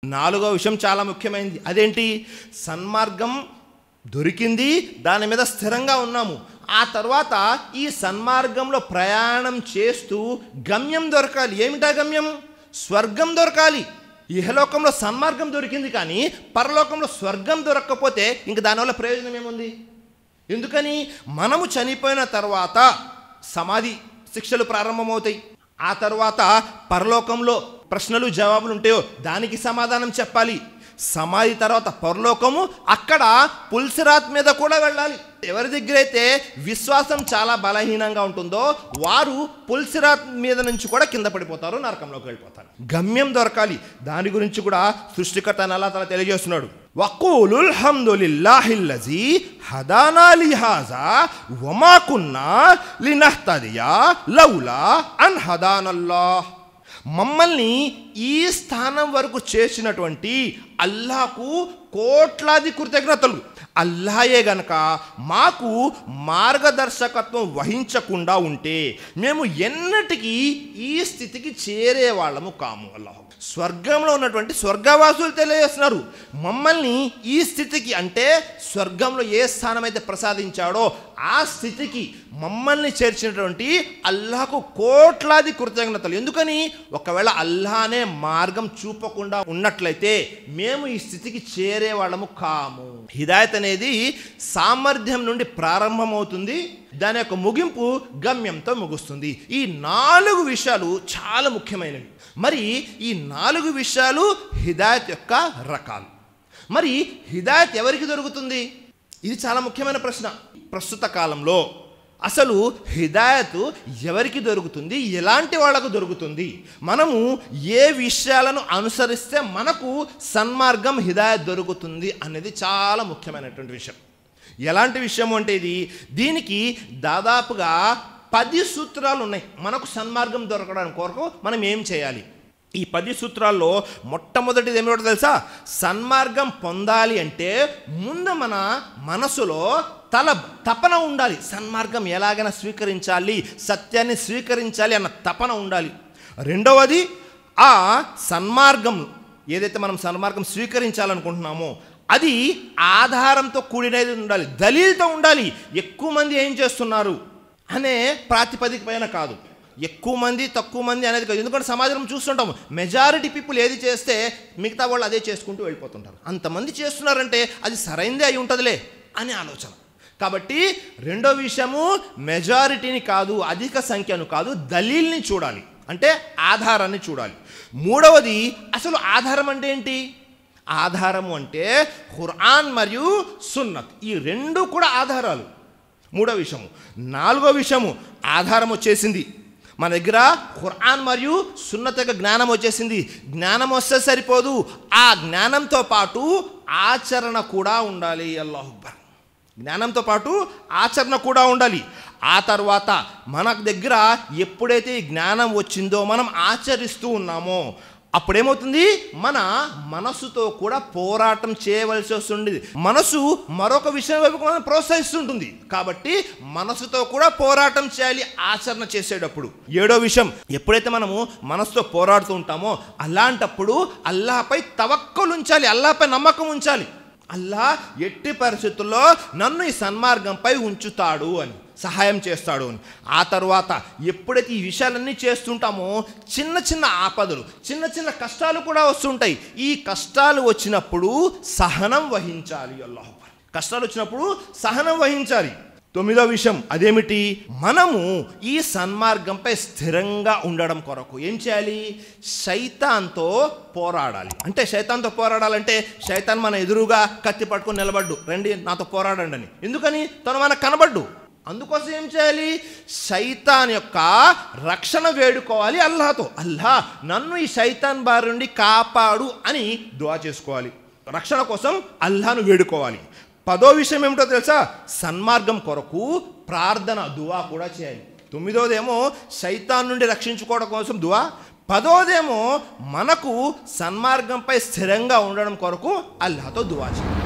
నాలుగో విషయం చాలా ముఖ్యమైనది. అదేంటి? సన్మార్గం దొరికింది, దాని మీద స్థిరంగా ఉన్నాము. ఆ తర్వాత ఈ సన్మార్గంలో ప్రయాణం చేస్తూ గమ్యం దొరకాలి. ఏమిటా గమ్యం? స్వర్గం దొరకాలి. ఇహలోకంలో సన్మార్గం దొరికింది, కానీ పరలోకంలో స్వర్గం దొరక్కపోతే ఇంక దానివల్ల ప్రయోజనం ఏముంది? ఎందుకని? మనము చనిపోయిన తర్వాత సమాధి శిక్షలు ప్రారంభమవుతాయి. ఆ తర్వాత పరలోకంలో ప్రశ్నలు జవాబులు ఉంటాయో దానికి సమాధానం చెప్పాలి. సమాధి తర్వాత పరలోకము, అక్కడ పుల్సిరాత్ మీద కూడా వెళ్ళాలి. ఎవరి దగ్గర అయితే విశ్వాసం చాలా బలహీనంగా ఉంటుందో వారు పుల్సిరాత్ మీద నుంచి కూడా కింద పడిపోతారు, నరకంలోకి వెళ్ళిపోతారు. గమ్యం దొరకాలి. దాని గురించి కూడా సృష్టికర్త అల్లాహ్ తఆలా తెలియజేస్తున్నాడు. వఖూలుల్ హమ్దులిల్లాహిల్లజీ హదానా లిహాజా వమా కున్నా లినహ్తదియా లౌలా అన్ హదానల్లాహ్. మమ్మల్ని ఈ స్థానం వరకు చేసినటువంటి అల్లాహకు కోట్లాది కృతజ్ఞతలు. అల్లాహే గనక మాకు మార్గదర్శకత్వం వహించకుండా ఉంటే మేము ఎన్నటికీ ఈ స్థితికి చేరే వాళ్ళము కాము. అల్లాహ్ స్వర్గంలో ఉన్నటువంటి స్వర్గవాసులు తెలియజేస్తున్నారు, మమ్మల్ని ఈ స్థితికి, అంటే స్వర్గంలో ఏ స్థానం అయితే ప్రసాదించాడో ఆ స్థితికి మమ్మల్ని చేర్చినటువంటి అల్లాహకు కోట్లాది కృతజ్ఞతలు. ఎందుకని? ఒకవేళ అల్లాహనే మార్గం చూపకుండా ఉన్నట్లయితే మేము ఈ స్థితికి చేరే వాళ్ళము కాము. హిదాయత్ అనేది సామర్థ్యం నుండి ప్రారంభమవుతుంది, దాని యొక్క ముగింపు గమ్యంతో ముగుస్తుంది. ఈ 4 విషయాలు చాలా ముఖ్యమైనవి. మరి ఈ 4 విషయాలు హిదాయత్ యొక్క రకాలు. మరి హిదాయత్ ఎవరికి దొరుకుతుంది? ఇది చాలా ముఖ్యమైన ప్రశ్న. ప్రస్తుత కాలంలో అసలు హిదాయత్ ఎవరికి దొరుకుతుంది, ఎలాంటి వాళ్ళకు దొరుకుతుంది, మనము ఏ విషయాలను అనుసరిస్తే మనకు సన్మార్గం హిదాయత్ దొరుకుతుంది అనేది చాలా ముఖ్యమైనటువంటి విషయం. ఎలాంటి విషయం అంటే దీనికి దాదాపుగా 10 సూత్రాలు ఉన్నాయి. మనకు సన్మార్గం దొరకడానికి కొరకు మనం ఏం చేయాలి? ఈ 10 సూత్రాల్లో మొట్టమొదటిది ఏమిటో తెలుసా? సన్మార్గం పొందాలి అంటే ముందు మన మనసులో తపన ఉండాలి. సన్మార్గం ఎలాగైనా స్వీకరించాలి, సత్యాన్ని స్వీకరించాలి అన్న తపన ఉండాలి. రెండవది, ఆ సన్మార్గం ఏదైతే మనం సన్మార్గం స్వీకరించాలనుకుంటున్నామో అది ఆధారంతో కూడినది ఉండాలి, దలీల్తో ఉండాలి. ఎక్కువ మంది ఏం చేస్తున్నారు అనే ప్రాతిపదిక పైన కాదు, ఎక్కువ మంది తక్కువ మంది అనేది కాదు. ఎందుకంటే సమాజం చూస్తుంటాము, మెజారిటీ పీపుల్ ఏది చేస్తే మిగతా వాళ్ళు అదే చేసుకుంటూ వెళ్ళిపోతుంటారు. అంతమంది చేస్తున్నారంటే అది సరైందే అయి ఉంటుందిలే అనే ఆలోచన. కాబట్టి రెండో విషయము మెజారిటీని కాదు, అధిక సంఖ్యను కాదు, దలీల్ని చూడాలి, అంటే ఆధారాన్ని చూడాలి. మూడవది, అసలు ఆధారం అంటే ఏంటి? ఆధారము అంటే ఖురాన్ మరియు సున్నత్, ఈ 2 కూడా ఆధారాలు. మూడో విషయము. నాలుగో విషయము, ఆధారం వచ్చేసింది మన దగ్గర, ఖురాన్ మరియు సున్నత్ యొక్క జ్ఞానం వచ్చేసింది. జ్ఞానం వస్తే సరిపోదు, ఆ జ్ఞానంతో పాటు ఆచరణ కూడా ఉండాలి. అల్లాహు అక్బర్. జ్ఞానంతో పాటు ఆచరణ కూడా ఉండాలి. ఆ తర్వాత మన దగ్గర ఎప్పుడైతే ఈ జ్ఞానం వచ్చిందో మనం ఆచరిస్తూ ఉన్నామో అప్పుడేమవుతుంది? మన మనసుతో కూడా పోరాటం చేయవలసి వస్తుంది. మనసు మరొక విషయం వైపు మనం ప్రోత్సహిస్తుంటుంది, కాబట్టి మనసుతో కూడా పోరాటం చేయాలి ఆచరణ చేసేటప్పుడు. ఏడో విషయం, ఎప్పుడైతే మనము మనసుతో పోరాడుతూ ఉంటామో అలాంటప్పుడు అల్లాహపై తవక్కల్ ఉంచాలి, అల్లాహపై నమ్మకం ఉంచాలి. అల్లాహ్ ఎట్టి పరిస్థితుల్లో నన్ను ఈ సన్మార్గంపై ఉంచుతాడు అని, సహాయం చేస్తాడు అని. ఆ తర్వాత ఎప్పుడైతే ఈ విషయాలన్నీ చేస్తుంటామో చిన్న చిన్న ఆపదలు, చిన్న చిన్న కష్టాలు కూడా వస్తుంటాయి. ఈ కష్టాలు వచ్చినప్పుడు సహనం వహించాలి. అల్లాహ్ కష్టాలు వచ్చినప్పుడు సహనం వహించాలి. 9వ విషయం అదేమిటి? మనము ఈ సన్మార్గంపై స్థిరంగా ఉండడం కొరకు ఏం చేయాలి? శైతాన్తో పోరాడాలి. అంటే శైతాన్తో పోరాడాలంటే శైతాన్ మన ఎదురుగా కత్తి పట్టుకొని నిలబడ్డు, రండి నాతో పోరాడండి అని. ఎందుకని? తను మనకు కనబడ్డు. అందుకోసం ఏం చేయాలి? శైతాన్ యొక్క రక్షణ వేడుకోవాలి అల్లాహతో. అల్లాహ్ నన్ను ఈ శైతాన్ బారి నుండి కాపాడు అని దుఆ చేసుకోవాలి. రక్షణ కోసం అల్లాహ్ను వేడుకోవాలి. 10వ విషయం ఏమిటో తెలుసా? సన్మార్గం కొరకు ప్రార్థన, దుఆ కూడా చేయాలి. 9వదేమో శైతాన్ నుండి రక్షించుకోవడం కోసం దుఆ, 10వదేమో మనకు సన్మార్గంపై స్థిరంగా ఉండడం కొరకు అల్లాహ్తో దుఆ చేయాలి.